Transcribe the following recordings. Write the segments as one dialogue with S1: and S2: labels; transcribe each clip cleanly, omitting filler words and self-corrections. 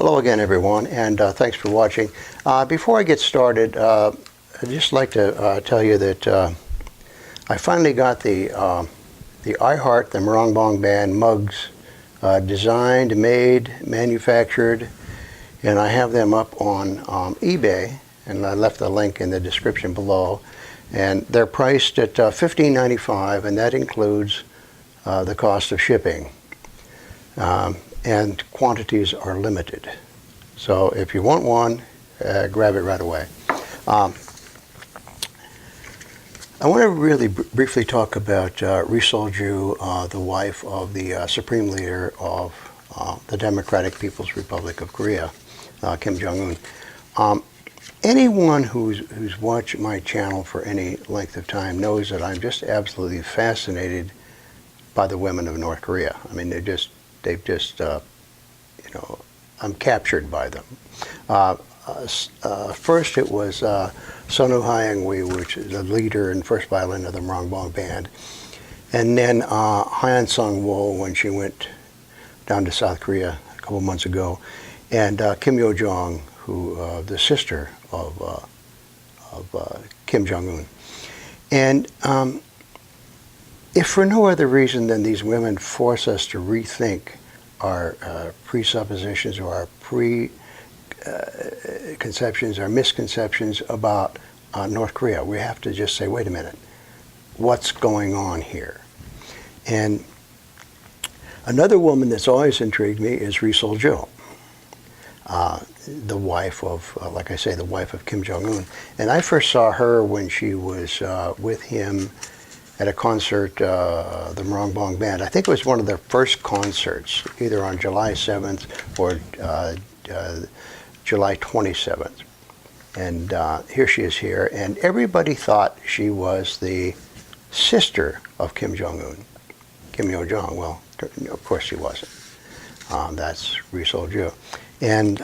S1: Hello again, everyone, and thanks for watching. Before I get started, I'd just like to tell you that I finally got the I Heart the Moranbong Band mugs designed, made, manufactured, and I have them up on eBay, and I left the link in the description below. And they're priced at $15.95, and that includes the cost of shipping. And quantities are limited. So if you want one, grab it right away. I want to really briefly talk about Ri Sol-ju, the wife of the Supreme Leader of the Democratic People's Republic of Korea, Kim Jong-un. Anyone who's watched my channel for any length of time knows that I'm just absolutely fascinated by the women of North Korea. I mean, they've just, you know, I'm captured by them. First it was Son Hyang-wee, which is the leader and first violin of the Moranbong Band. And then Hyan Sung-woo, when she went down to South Korea a couple months ago. And Kim Yo-jong, who the sister of Kim Jong-un. And if for no other reason than these women force us to rethink our presuppositions or our preconceptions, our misconceptions about North Korea, we have to just say, wait a minute, what's going on here? And another woman that's always intrigued me is Ri Sol-ju, the wife of, like I say, the wife of Kim Jong-un. And I first saw her when she was with him at a concert, the Moranbong Band. I think it was one of their first concerts, either on July 7th or July 27th. And here she is here, and everybody thought she was the sister of Kim Jong-un, Kim Yo-jong. Well, of course she wasn't. That's Ri Sol-ju. And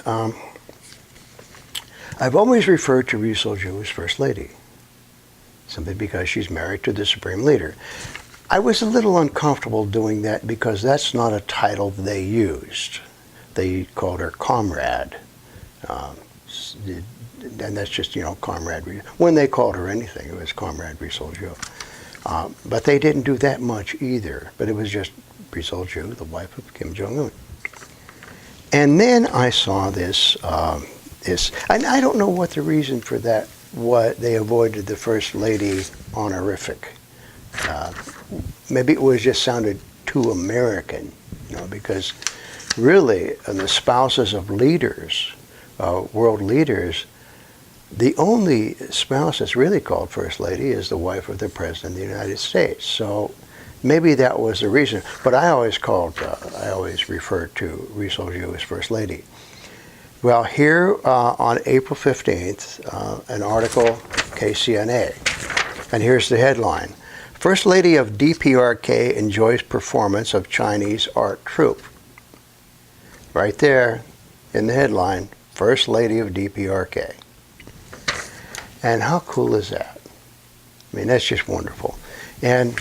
S1: I've always referred to Ri Sol-ju as First Lady, simply because she's married to the Supreme Leader. I was a little uncomfortable doing that because that's not a title they used. They called her Comrade. And that's just, you know, Comrade. When they called her anything, it was Comrade Ri Sol-ju. But they didn't do that much either. But it was just Ri Sol-ju, the wife of Kim Jong-un. And then I saw this, and I don't know what the reason for that, what they avoided the First Lady honorific. Maybe it was just sounded too American, you know, because really the spouses of leaders, world leaders, the only spouse that's really called First Lady is the wife of the President of the United States. So maybe that was the reason. But I always referred to Ri Sol-ju as First Lady. Well, here on April 15th, an article, KCNA, and here's the headline. First Lady of DPRK enjoys performance of Chinese art troupe. Right there in the headline, First Lady of DPRK. And how cool is that? I mean, that's just wonderful. And,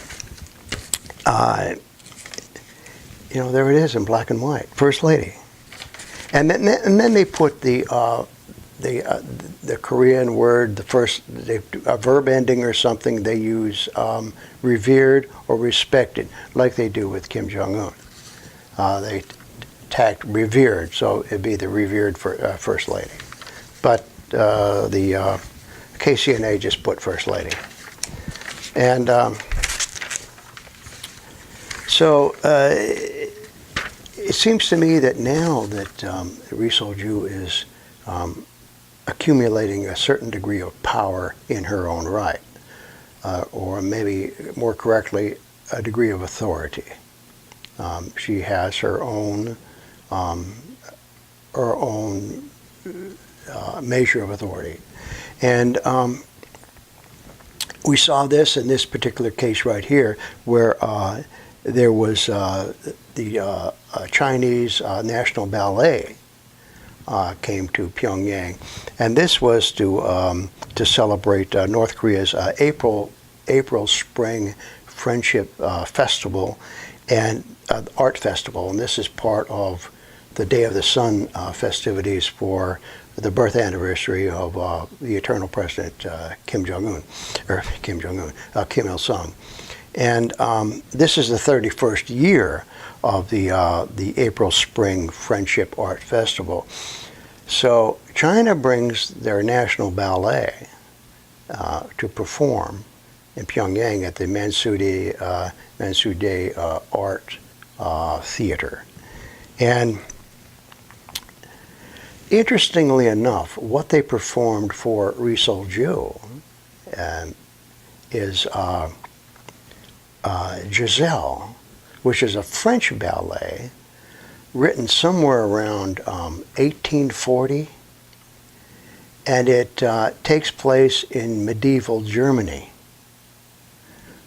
S1: you know, there it is in black and white, First Lady. And then they put the Korean word, the first a verb ending or something. They use revered or respected, like they do with Kim Jong-un. They tacked revered, so it'd be the revered First Lady. But the KCNA just put First Lady. And so it seems to me that now that Ri Sol-ju is accumulating a certain degree of power in her own right, or maybe more correctly, a degree of authority. She has her own measure of authority. And we saw this in this particular case right here, where there was the Chinese National Ballet came to Pyongyang, and this was to celebrate North Korea's April Spring Friendship Festival and art festival, and this is part of the Day of the Sun festivities for the birth anniversary of the eternal president Kim Il-sung. And this is the 31st year of the April Spring Friendship Art Festival. So China brings their national ballet to perform in Pyongyang at the Mansudae Art Theater. And interestingly enough, what they performed for Ri Sol-ju is Giselle, which is a French ballet written somewhere around 1840, and it takes place in medieval Germany.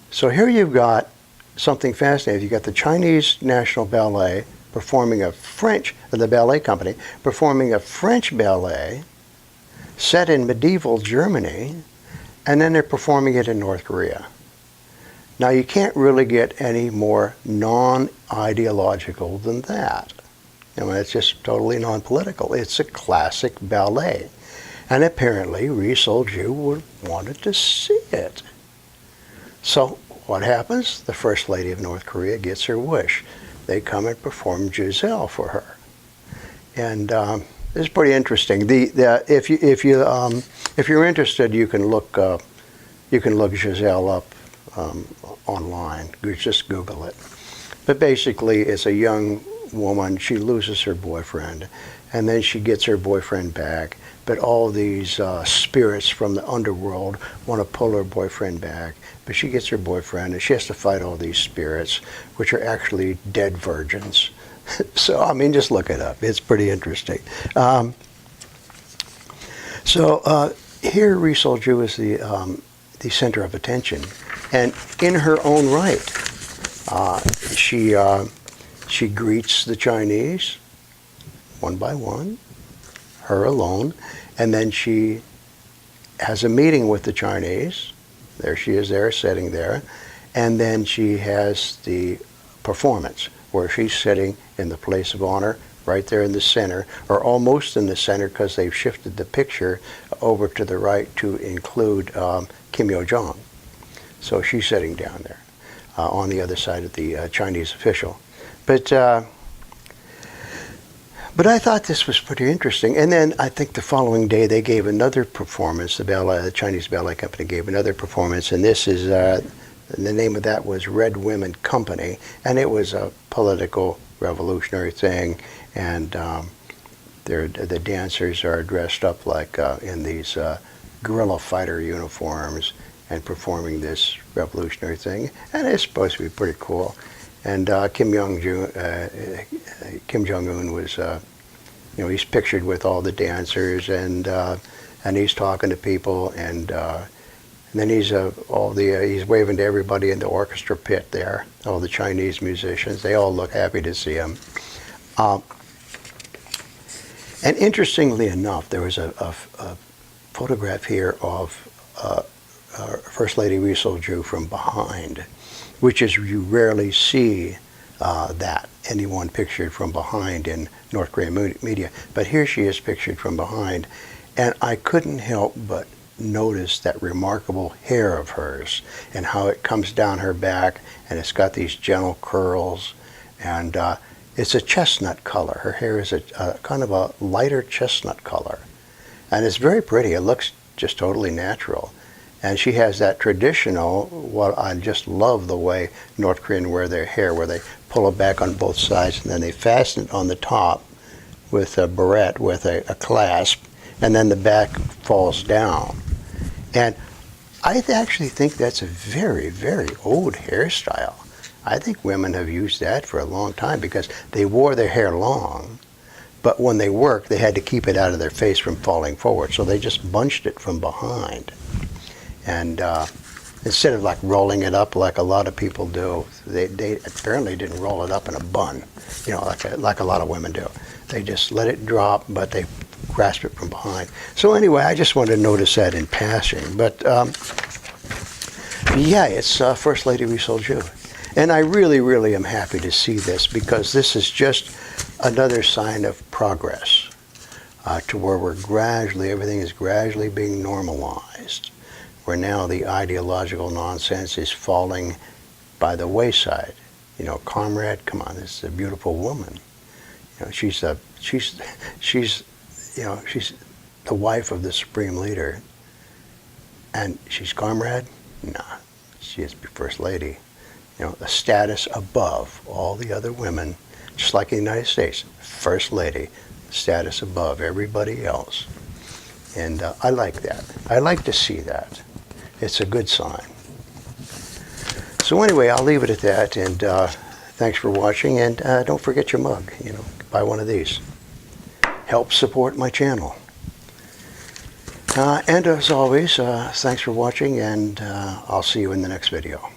S1: So here you've got something fascinating. You've got the Chinese National Ballet performing the ballet company performing a French ballet set in medieval Germany, and then they're performing it in North Korea. Now you can't really get any more non-ideological than that. I mean, it's just totally non-political. It's a classic ballet. And apparently Ri Sol-ju wanted to see it. So what happens? The First Lady of North Korea gets her wish. They come and perform Giselle for her. And it's pretty interesting. If you're interested, you can look Giselle up online. Just Google it. But basically, it's a young woman. She loses her boyfriend, and then she gets her boyfriend back. But all these spirits from the underworld want to pull her boyfriend back. But she gets her boyfriend, and she has to fight all these spirits, which are actually dead virgins. So, I mean, just look it up. It's pretty interesting. Here, Ri Sol-ju is the center of attention. And in her own right, she greets the Chinese one by one, her alone, and then she has a meeting with the Chinese. There she is there, sitting there. And then she has the performance, where she's sitting in the place of honor, right there in the center, or almost in the center, because they've shifted the picture over to the right to include Kim Yo-jong. So she's sitting down there on the other side of the Chinese official. But I thought this was pretty interesting. And then I think the following day they gave another performance. The Chinese ballet company gave another performance, and this is the name of that was Red Women Company, and it was a political revolutionary thing. And the dancers are dressed up like in these guerrilla fighter uniforms and performing this revolutionary thing, and it's supposed to be pretty cool. And Kim Jong-un was, he's pictured with all the dancers, and he's talking to people, and then he's waving to everybody in the orchestra pit there, all the Chinese musicians. They all look happy to see him. And interestingly enough, there was a photograph here of First Lady Ri Sol-ju from behind, which is, you rarely see anyone pictured from behind in North Korean media. But here she is pictured from behind, and I couldn't help but notice that remarkable hair of hers and how it comes down her back, and it's got these gentle curls, and it's a chestnut color. Her hair is a kind of a lighter chestnut color, and it's very pretty. It looks just totally natural. And she has that traditional, I just love the way North Korean wear their hair, where they pull it back on both sides, and then they fasten it on the top with a barrette with a clasp, and then the back falls down. And I actually think that's a very, very old hairstyle. I think women have used that for a long time, because they wore their hair long, but when they worked, they had to keep it out of their face from falling forward, so they just bunched it from behind. And instead of like rolling it up like a lot of people do, they apparently didn't roll it up in a bun, like a lot of women do. They just let it drop, but they grasp it from behind. So anyway, I just wanted to notice that in passing. But yeah, it's First Lady Ri Sol-ju. And I really, really am happy to see this, because this is just another sign of progress to where everything is gradually being normalized, where now the ideological nonsense is falling by the wayside. You know, comrade, come on, this is a beautiful woman. You know, she's the wife of the supreme leader, and she's comrade? Nah, she is first lady. You know, the status above all the other women, just like in the United States, first lady, status above everybody else. And I like that. I like to see that. It's a good sign. So anyway, I'll leave it at that, and thanks for watching, and don't forget your mug. You know, buy one of these. Help support my channel. And as always, thanks for watching, and I'll see you in the next video.